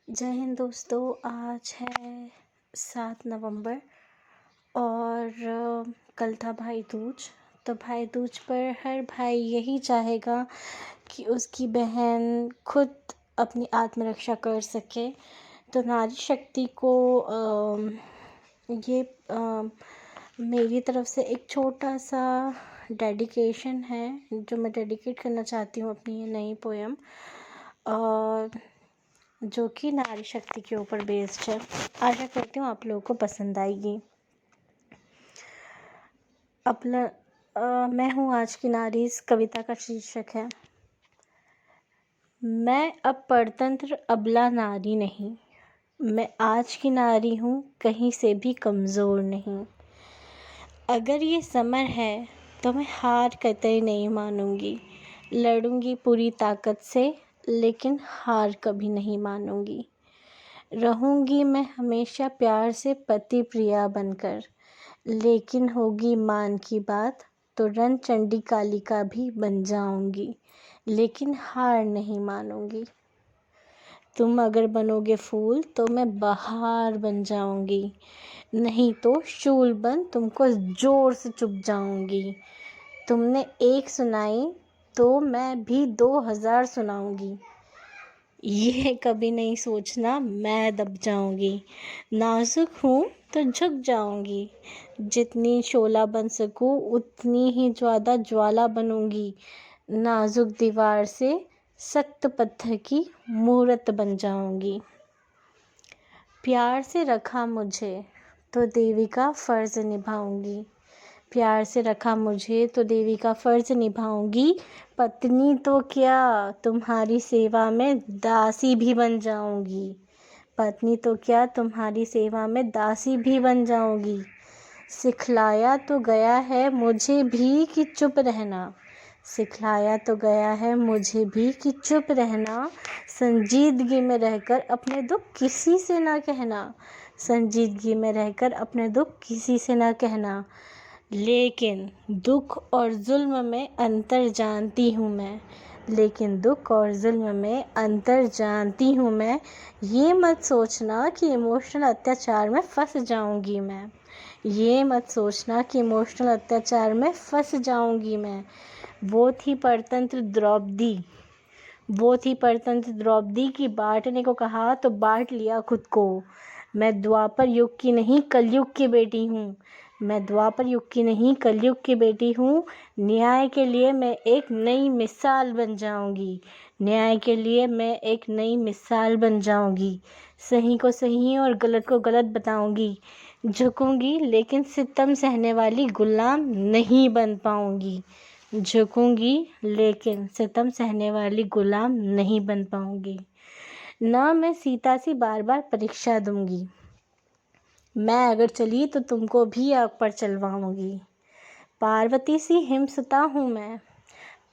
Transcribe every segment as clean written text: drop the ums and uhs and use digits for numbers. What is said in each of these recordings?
जय हिंद दोस्तों। आज है 7 नवंबर और कल था भाई दूज। तो भाई दूज पर हर भाई यही चाहेगा कि उसकी बहन खुद अपनी आत्मरक्षा कर सके। तो नारी शक्ति को ये मेरी तरफ से एक छोटा सा डेडिकेशन है जो मैं डेडिकेट करना चाहती हूँ अपनी ये नई पोएम, जो कि नारी शक्ति के ऊपर बेस्ड है। आशा करती हूँ आप लोगों को पसंद आएगी। मैं हूँ आज की नारी, इस कविता का शीर्षक है मैं अब परतंत्र अबला नारी नहीं। मैं आज की नारी हूँ, कहीं से भी कमज़ोर नहीं। अगर ये समर है तो मैं हार कतई नहीं मानूंगी। लड़ूंगी पूरी ताकत से, लेकिन हार कभी नहीं मानूंगी। रहूंगी मैं हमेशा प्यार से पति प्रिया बनकर, लेकिन होगी मान की बात तो रणचंडी कालिका भी बन जाऊंगी, लेकिन हार नहीं मानूंगी। तुम अगर बनोगे फूल तो मैं बहार बन जाऊंगी, नहीं तो शूल बन तुमको जोर से चुभ जाऊंगी। तुमने एक सुनाई तो मैं भी 2000 सुनाऊंगी। ये कभी नहीं सोचना मैं दब जाऊंगी। नाजुक हूँ तो झुक जाऊंगी। जितनी शोला बन सकूँ उतनी ही ज़्यादा ज्वाला बनूंगी। नाजुक दीवार से सख्त पत्थर की मूरत बन जाऊंगी। प्यार से रखा मुझे तो देवी का फ़र्ज़ निभाऊंगी। प्यार से रखा मुझे तो देवी का फ़र्ज़ निभाऊंगी। पत्नी तो क्या, तुम्हारी सेवा में दासी भी बन जाऊंगी। पत्नी तो क्या, तुम्हारी सेवा में दासी भी बन जाऊंगी। सिखलाया तो गया है मुझे भी कि चुप रहना। सिखलाया तो गया है मुझे भी कि चुप रहना। संजीदगी में रहकर अपने दुख किसी से ना कहना। संजीदगी में रहकर अपने दुख किसी से ना कहना। लेकिन दुख और जुल्म में अंतर जानती हूँ मैं। लेकिन दुख और जुल्म में अंतर जानती हूँ मैं। ये मत सोचना कि इमोशनल अत्याचार में फंस जाऊँगी मैं। ये मत सोचना कि इमोशनल अत्याचार में फंस जाऊँगी मैं। वो थी परतंत्र द्रौपदी। वो थी परतंत्र द्रौपदी की बांटने को कहा तो बांट लिया खुद को। मैं द्वापर युग की नहीं कलयुग की बेटी हूँ। मैं द्वापर युग की नहीं कलयुग की बेटी हूँ। न्याय के लिए मैं एक नई मिसाल बन जाऊंगी। न्याय के लिए मैं एक नई मिसाल बन जाऊंगी। सही को सही और गलत को गलत बताऊंगी। झुकूंगी लेकिन सितम सहने वाली गुलाम नहीं बन पाऊंगी। झुकूंगी लेकिन सितम सहने वाली गुलाम नहीं बन पाऊंगी। ना मैं सीता सी बार बार परीक्षा दूंगी। मैं अगर चली तो तुमको भी आग पर चलवाऊंगी। पार्वती सी हिमसुता हूँ मैं।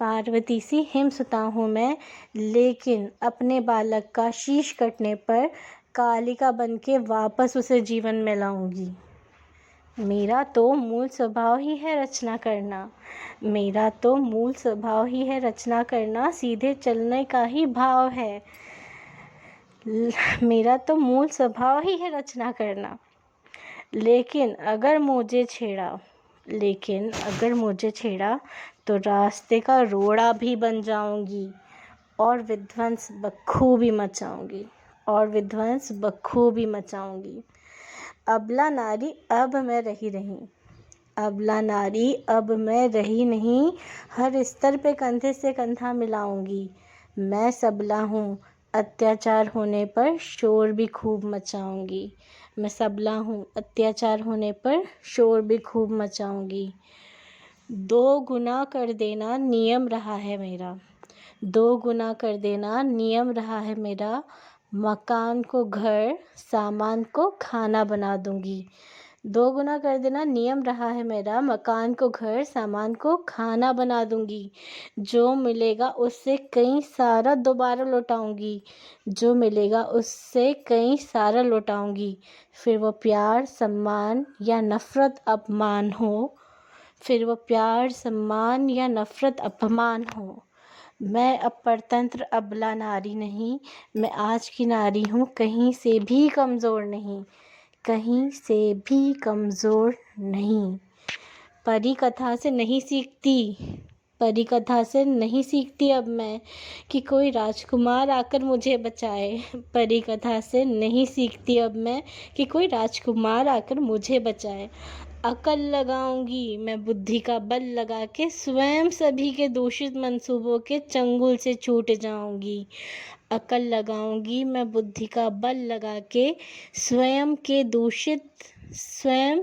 पार्वती सी हिमसुता हूँ मैं, लेकिन अपने बालक का शीश कटने पर कालिका बन के वापस उसे जीवन में लाऊंगी। मेरा तो मूल स्वभाव ही है रचना करना। मेरा तो मूल स्वभाव ही है रचना करना। सीधे चलने का ही भाव है। मेरा तो मूल स्वभाव ही है रचना करना। लेकिन अगर मुझे छेड़ा तो रास्ते का रोड़ा भी बन जाऊंगी और विध्वंस बखूबी मचाऊंगी। अबला नारी अब मैं रही नहीं। अबला नारी अब मैं रही नहीं। हर स्तर पे कंधे से कंधा मिलाऊंगी। मैं सबला हूँ, अत्याचार होने पर शोर भी खूब मचाऊंगी। मैं सबला हूँ, अत्याचार होने पर शोर भी खूब मचाऊंगी। 2 गुना कर देना नियम रहा है मेरा। 2 गुना कर देना नियम रहा है मेरा। मकान को घर, सामान को खाना बना दूंगी। 2 गुना कर देना नियम रहा है मेरा। मकान को घर, सामान को खाना बना दूंगी। जो मिलेगा उससे कई सारा दोबारा लौटाऊंगी। जो मिलेगा उससे कई सारा लौटाऊंगी। फिर वो प्यार, सम्मान या नफ़रत, अपमान हो। फिर वो प्यार, सम्मान या नफ़रत, अपमान हो। मैं अब परतंत्र अबला नारी नहीं, मैं आज की नारी हूँ, कहीं से भी कमज़ोर नहीं, कहीं से भी कमज़ोर नहीं। परी कथा से नहीं सीखती, परी कथा से नहीं सीखती अब मैं कि कोई राजकुमार आकर मुझे बचाए। परी कथा से नहीं सीखती अब मैं कि कोई राजकुमार आकर मुझे बचाए। अकल लगाऊंगी मैं बुद्धि का बल लगा के, स्वयं सभी के दूषित मंसूबों के चंगुल से छूट जाऊंगी। अकल लगाऊंगी मैं बुद्धि का बल लगा के, स्वयं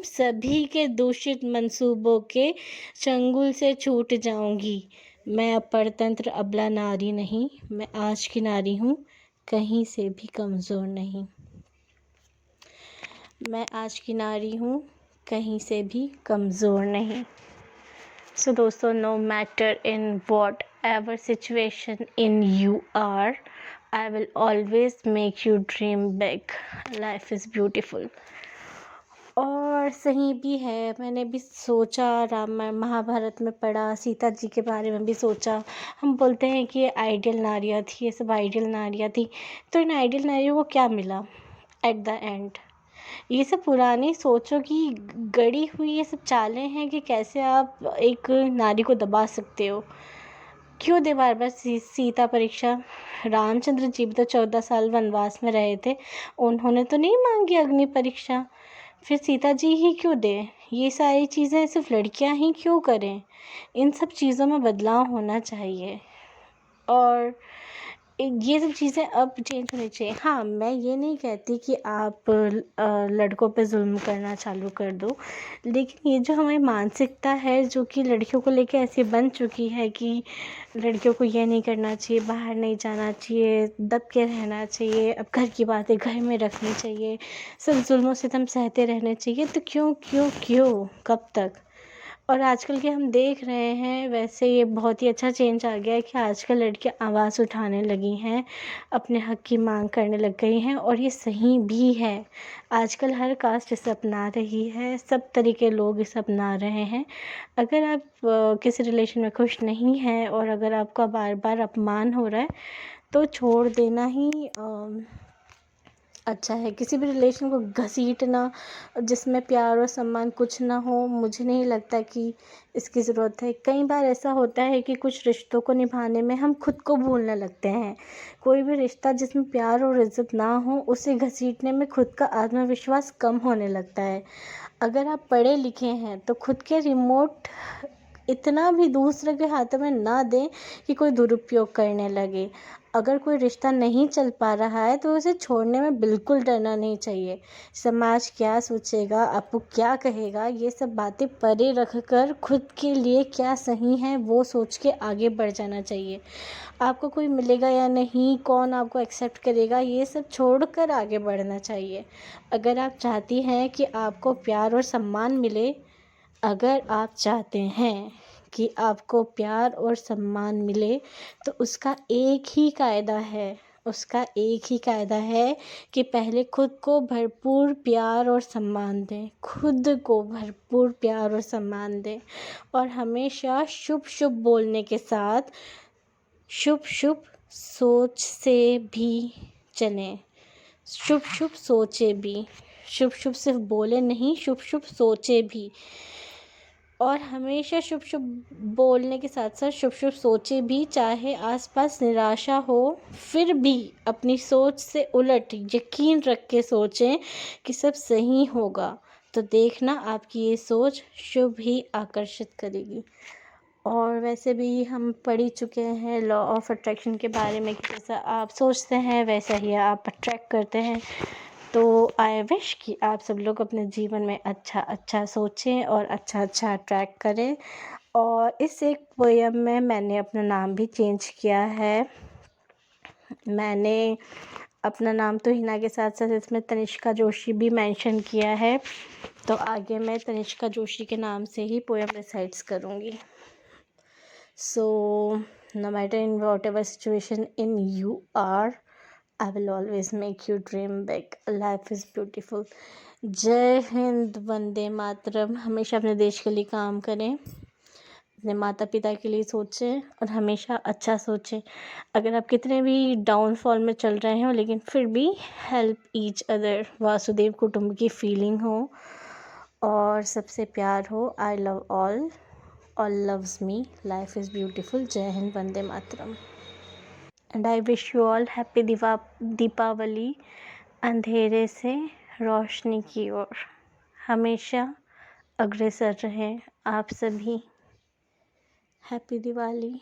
सभी के दूषित मंसूबों के चंगुल से छूट जाऊंगी। मैं अब परतंत्र अबला नारी नहीं, मैं आज की नारी हूँ, कहीं से भी कमज़ोर नहीं। मैं आज की नारी हूँ, कहीं से भी कमज़ोर नहीं। सो दोस्तों, no matter in whatever situation in you are, I will always make you dream big, life is beautiful. और सही भी है, मैंने भी सोचा, रामायण महाभारत में पढ़ा, सीता जी के बारे में भी सोचा। हम बोलते हैं कि ये आइडियल नारियाँ थी, ये सब आइडियल नारियाँ थी, तो इन आइडियल नारियों को क्या मिला एट द एंड? ये सब पुरानी सोचों की गढ़ी हुई ये सब चालें हैं कि कैसे आप एक नारी को दबा सकते हो। क्यों दे बार बार सीता परीक्षा? रामचंद्र जी भी तो 14 साल वनवास में रहे थे, उन्होंने तो नहीं मांगी अग्नि परीक्षा, फिर सीता जी ही क्यों दे? ये सारी चीज़ें सिर्फ लड़कियां ही क्यों करें? इन सब चीज़ों में बदलाव होना चाहिए और ये सब चीज़ें अब चेंज होनी चाहिए। हाँ, मैं ये नहीं कहती कि आप लड़कों पे जुल्म करना चालू कर दो, लेकिन ये जो हमारी मानसिकता है जो कि लड़कियों को लेके ऐसी बन चुकी है कि लड़कियों को ये नहीं करना चाहिए, बाहर नहीं जाना चाहिए, दब के रहना चाहिए, अब घर की बातें घर में रखनी चाहिए, सब जुल्मों सितम सहते रहने चाहिए, तो क्यों क्यों क्यों कब तक? और आजकल के हम देख रहे हैं, वैसे ये बहुत ही अच्छा चेंज आ गया है कि आजकल लड़कियां आवाज़ उठाने लगी हैं, अपने हक की मांग करने लग गई हैं, और ये सही भी है। आजकल हर कास्ट इसे अपना रही है, सब तरीके लोग इसे अपना रहे हैं। अगर आप किसी रिलेशन में खुश नहीं हैं और अगर आपका बार बार अपमान हो रहा है, तो छोड़ देना ही अच्छा है। किसी भी रिलेशन को घसीटना जिसमें प्यार और सम्मान कुछ ना हो, मुझे नहीं लगता कि इसकी ज़रूरत है। कई बार ऐसा होता है कि कुछ रिश्तों को निभाने में हम खुद को भूलने लगते हैं। कोई भी रिश्ता जिसमें प्यार और इज़्ज़त ना हो, उसे घसीटने में खुद का आत्मविश्वास कम होने लगता है। अगर आप पढ़े लिखे हैं तो खुद के रिमोट इतना भी दूसरे के हाथों में ना दें कि कोई दुरुपयोग करने लगे। अगर कोई रिश्ता नहीं चल पा रहा है तो उसे छोड़ने में बिल्कुल डरना नहीं चाहिए। समाज क्या सोचेगा, आपको क्या कहेगा, ये सब बातें परे रख कर खुद के लिए क्या सही है वो सोच के आगे बढ़ जाना चाहिए। आपको कोई मिलेगा या नहीं, कौन आपको एक्सेप्ट करेगा, ये सब छोड़कर आगे बढ़ना चाहिए। अगर आप चाहती हैं कि आपको प्यार और सम्मान मिले, अगर आप चाहते हैं कि आपको प्यार और सम्मान मिले, तो उसका एक ही कायदा है, कि पहले खुद को भरपूर प्यार और सम्मान दें, खुद को भरपूर प्यार और सम्मान दें, और हमेशा शुभ शुभ बोलने के साथ शुभ शुभ सोच से भी चलें। शुभ शुभ सोचे भी, शुभ शुभ सिर्फ बोले नहीं, शुभ शुभ सोचे भी, और हमेशा शुभ शुभ बोलने के साथ साथ शुभ शुभ सोचे भी। चाहे आसपास निराशा हो, फिर भी अपनी सोच से उलट यकीन रख के सोचें कि सब सही होगा, तो देखना आपकी ये सोच शुभ ही आकर्षित करेगी। और वैसे भी हम पढ़ ही चुके हैं लॉ ऑफ अट्रैक्शन के बारे में कि जैसा आप सोचते हैं वैसा ही आप अट्रैक्ट करते हैं। तो आई विश कि आप सब लोग अपने जीवन में अच्छा अच्छा सोचें और अच्छा अच्छा अट्रैक्ट करें। और इस एक पोएम में मैंने अपना नाम भी चेंज किया है। मैंने अपना नाम तो हिना के साथ साथ इसमें तनिष्का जोशी भी मेंशन किया है, तो आगे मैं तनिष्का जोशी के नाम से ही पोएम रिसाइट्स करूँगी। So, no matter in whatever situation in you are, I will always make you dream big. Life is beautiful. जय हिंद, वंदे मातरम। हमेशा अपने देश के लिए काम करें। अपने माता पिता के लिए सोचें और हमेशा अच्छा सोचें। अगर आप कितने भी डाउनफॉल में चल रहे हो लेकिन फिर भी हेल्प ईच अदर, वासुदेव कुटुंब की फीलिंग हो और सबसे प्यार हो। I love all loves me, life is beautiful. जय हिंद, वंदे मातरम। And I wish you all happy Deepavali. अंधेरे से रोशनी की ओर हमेशा अग्रसर रहें आप सभी। हैप्पी दिवाली।